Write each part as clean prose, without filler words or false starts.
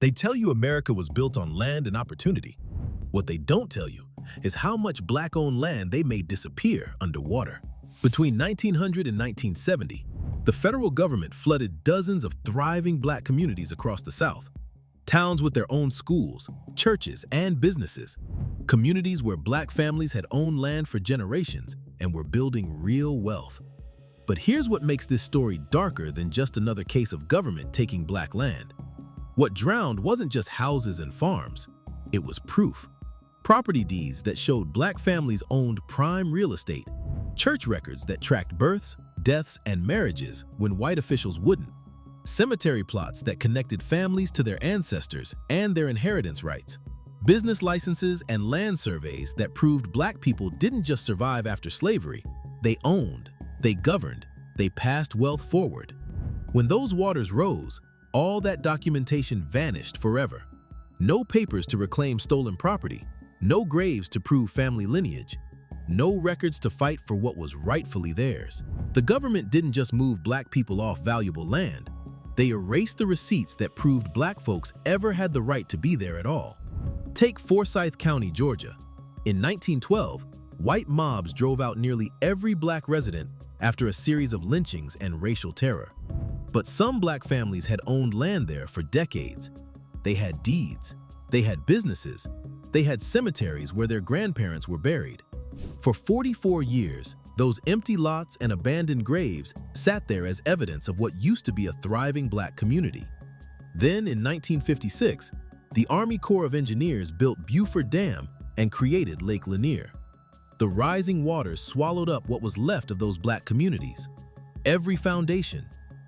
They tell you America was built on land and opportunity. What they don't tell you is how much black-owned land they made disappear underwater. Between 1900 and 1970, the federal government flooded dozens of thriving black communities across the South. Towns with their own schools, churches, and businesses. Communities where black families had owned land for generations and were building real wealth. But here's what makes this story darker than just another case of government taking black land. What drowned wasn't just houses and farms, it was proof. Property deeds that showed black families owned prime real estate, church records that tracked births, deaths, and marriages when white officials wouldn't, cemetery plots that connected families to their ancestors and their inheritance rights, business licenses and land surveys that proved black people didn't just survive after slavery, they owned, they governed, they passed wealth forward. When those waters rose, all that documentation vanished forever. No papers to reclaim stolen property, no graves to prove family lineage, no records to fight for what was rightfully theirs. The government didn't just move black people off valuable land, they erased the receipts that proved black folks ever had the right to be there at all. Take Forsyth County, Georgia. In 1912, white mobs drove out nearly every black resident after a series of lynchings and racial terror. But some black families had owned land there for decades. They had deeds, they had businesses, they had cemeteries where their grandparents were buried. For 44 years, those empty lots and abandoned graves sat there as evidence of what used to be a thriving black community. Then, in 1956, the Army Corps of Engineers built Buford Dam and created Lake Lanier. The rising waters swallowed up what was left of those black communities. Every foundation,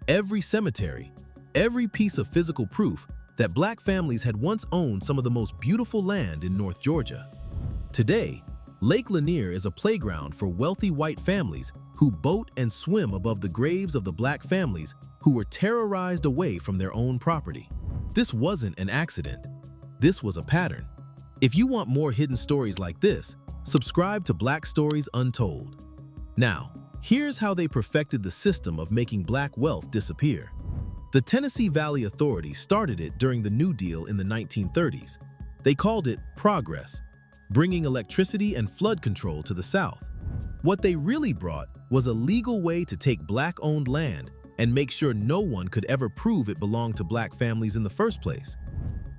every cemetery, every piece of physical proof that black families had once owned some of the most beautiful land in North Georgia. Today, Lake Lanier is a playground for wealthy white families who boat and swim above the graves of the black families who were terrorized away from their own property. This wasn't an accident. This was a pattern. If you want more hidden stories like this, subscribe to Black Stories Untold. Now, here's how they perfected the system of making black wealth disappear. The Tennessee Valley Authority started it during the New Deal in the 1930s. They called it Progress, bringing electricity and flood control to the South. What they really brought was a legal way to take black-owned land and make sure no one could ever prove it belonged to black families in the first place.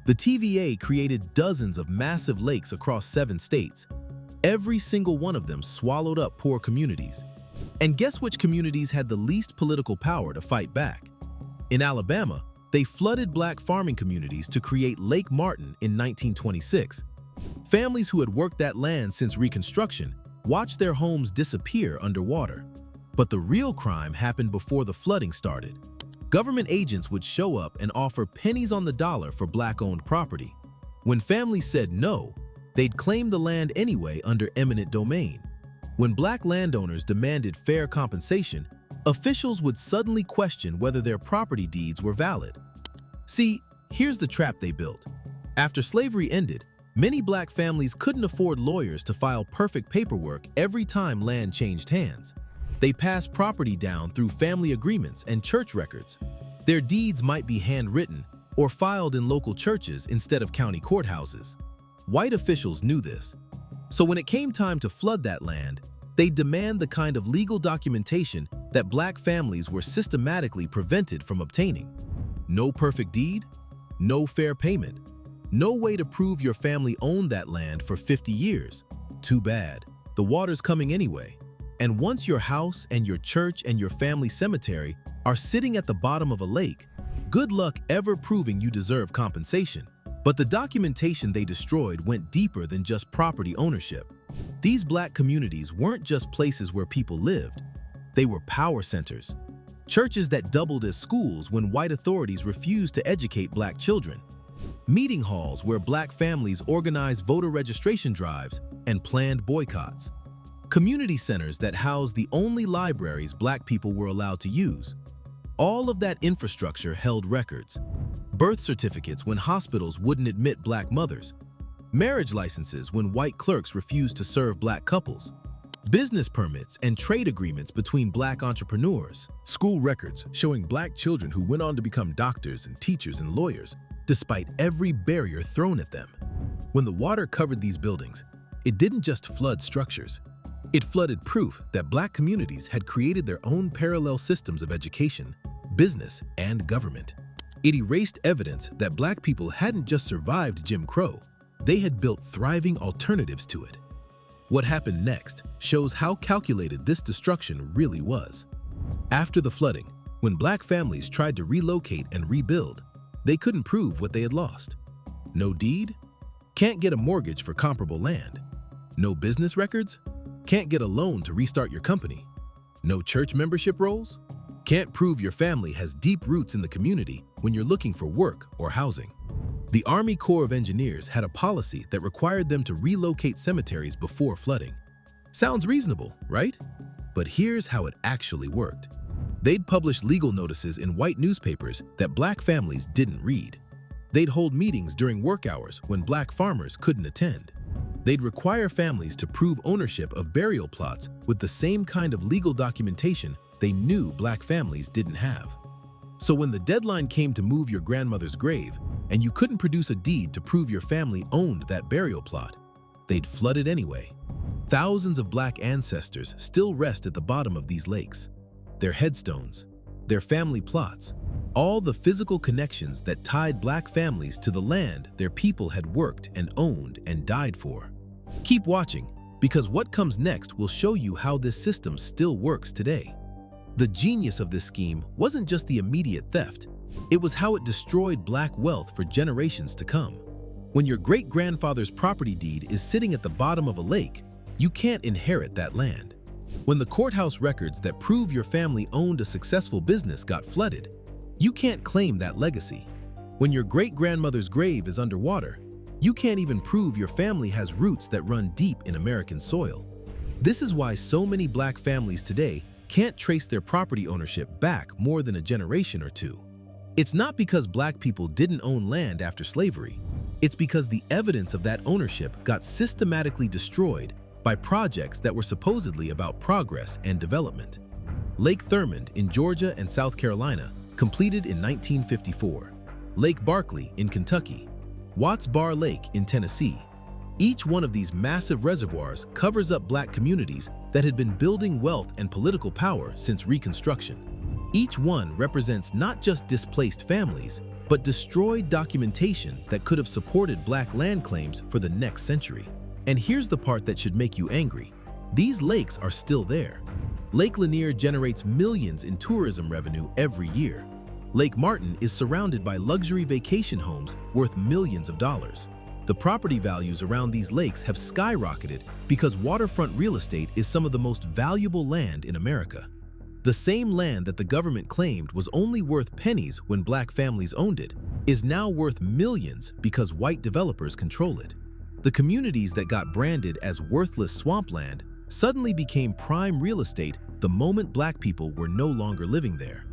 The TVA created dozens of massive lakes across 7 states. Every single one of them swallowed up poor communities. And guess which communities had the least political power to fight back? In Alabama, they flooded black farming communities to create Lake Martin in 1926. Families who had worked that land since Reconstruction watched their homes disappear underwater. But the real crime happened before the flooding started. Government agents would show up and offer pennies on the dollar for black-owned property. When families said no, they'd claim the land anyway under eminent domain. When black landowners demanded fair compensation, officials would suddenly question whether their property deeds were valid. See, here's the trap they built. After slavery ended, many black families couldn't afford lawyers to file perfect paperwork every time land changed hands. They passed property down through family agreements and church records. Their deeds might be handwritten or filed in local churches instead of county courthouses. White officials knew this. So when it came time to flood that land, they'd demand the kind of legal documentation that black families were systematically prevented from obtaining. No perfect deed, no fair payment, no way to prove your family owned that land for 50 years. Too bad. The water's coming anyway. And once your house and your church and your family cemetery are sitting at the bottom of a lake, good luck ever proving you deserve compensation. But the documentation they destroyed went deeper than just property ownership. These black communities weren't just places where people lived. They were power centers. Churches that doubled as schools when white authorities refused to educate black children. Meeting halls where black families organized voter registration drives and planned boycotts. Community centers that housed the only libraries black people were allowed to use. All of that infrastructure held records. Birth certificates when hospitals wouldn't admit black mothers. Marriage licenses when white clerks refused to serve black couples. Business permits and trade agreements between black entrepreneurs. School records showing black children who went on to become doctors and teachers and lawyers. despite every barrier thrown at them. When the water covered these buildings, it didn't just flood structures. It flooded proof that Black communities had created their own parallel systems of education, business, and government. It erased evidence that Black people hadn't just survived Jim Crow, they had built thriving alternatives to it. What happened next shows how calculated this destruction really was. After the flooding, when Black families tried to relocate and rebuild, they couldn't prove what they had lost. No deed? Can't get a mortgage for comparable land. No business records? Can't get a loan to restart your company. No church membership rolls? Can't prove your family has deep roots in the community when you're looking for work or housing. The Army Corps of Engineers had a policy that required them to relocate cemeteries before flooding. Sounds reasonable, right? But here's how it actually worked. They'd publish legal notices in white newspapers that Black families didn't read. They'd hold meetings during work hours when Black farmers couldn't attend. They'd require families to prove ownership of burial plots with the same kind of legal documentation they knew Black families didn't have. So when the deadline came to move your grandmother's grave and you couldn't produce a deed to prove your family owned that burial plot, they'd flood it anyway. Thousands of Black ancestors still rest at the bottom of these lakes. Their headstones, their family plots, all the physical connections that tied Black families to the land their people had worked and owned and died for. Keep watching, because what comes next will show you how this system still works today. The genius of this scheme wasn't just the immediate theft, it was how it destroyed Black wealth for generations to come. When your great-grandfather's property deed is sitting at the bottom of a lake, you can't inherit that land. When the courthouse records that prove your family owned a successful business got flooded, you can't claim that legacy. When your great-grandmother's grave is underwater, you can't even prove your family has roots that run deep in American soil. This is why so many Black families today can't trace their property ownership back more than a generation or two. It's not because Black people didn't own land after slavery. It's because the evidence of that ownership got systematically destroyed by projects that were supposedly about progress and development. Lake Thurmond in Georgia and South Carolina, completed in 1954. Lake Barkley in Kentucky. Watts Bar Lake in Tennessee. Each one of these massive reservoirs covers up Black communities that had been building wealth and political power since Reconstruction. Each one represents not just displaced families, but destroyed documentation that could have supported Black land claims for the next century. And here's the part that should make you angry. These lakes are still there. Lake Lanier generates millions in tourism revenue every year. Lake Martin is surrounded by luxury vacation homes worth millions of dollars. The property values around these lakes have skyrocketed because waterfront real estate is some of the most valuable land in America. The same land that the government claimed was only worth pennies when Black families owned it is now worth millions because white developers control it. The communities that got branded as worthless swampland suddenly became prime real estate the moment Black people were no longer living there.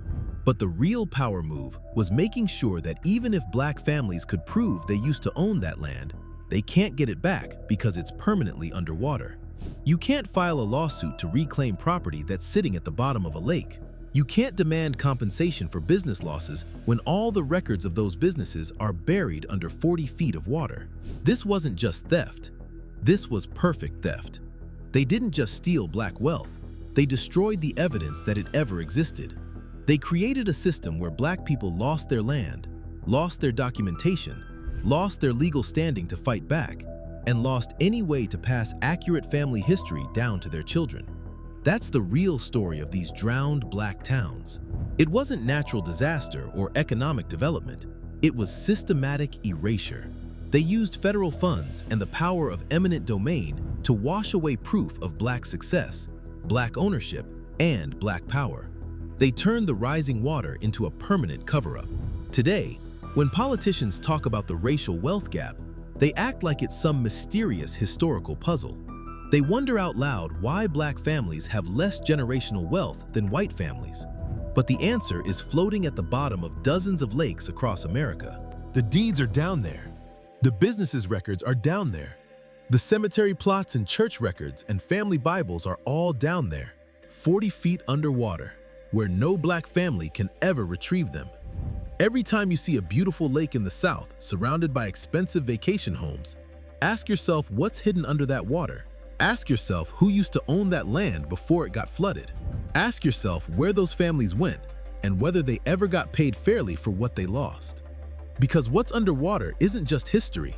But the real power move was making sure that even if Black families could prove they used to own that land, they can't get it back because it's permanently underwater. You can't file a lawsuit to reclaim property that's sitting at the bottom of a lake. You can't demand compensation for business losses when all the records of those businesses are buried under 40 feet of water. This wasn't just theft. This was perfect theft. They didn't just steal Black wealth. They destroyed the evidence that it ever existed. They created a system where Black people lost their land, lost their documentation, lost their legal standing to fight back, and lost any way to pass accurate family history down to their children. That's the real story of these drowned Black towns. It wasn't natural disaster or economic development. It was systematic erasure. They used federal funds and the power of eminent domain to wash away proof of Black success, Black ownership, and Black power. They turned the rising water into a permanent cover-up. Today, when politicians talk about the racial wealth gap, they act like it's some mysterious historical puzzle. They wonder out loud why Black families have less generational wealth than white families. But the answer is floating at the bottom of dozens of lakes across America. The deeds are down there. The businesses' records are down there. The cemetery plots and church records and family Bibles are all down there, 40 feet underwater, where no Black family can ever retrieve them. Every time you see a beautiful lake in the South surrounded by expensive vacation homes, ask yourself what's hidden under that water. Ask yourself who used to own that land before it got flooded. Ask yourself where those families went and whether they ever got paid fairly for what they lost. Because what's underwater isn't just history,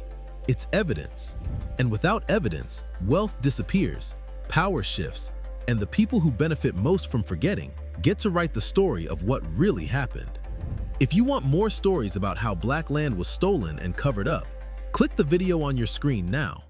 it's evidence. And without evidence, wealth disappears, power shifts, and the people who benefit most from forgetting get to write the story of what really happened. If you want more stories about how Black land was stolen and covered up, click the video on your screen now.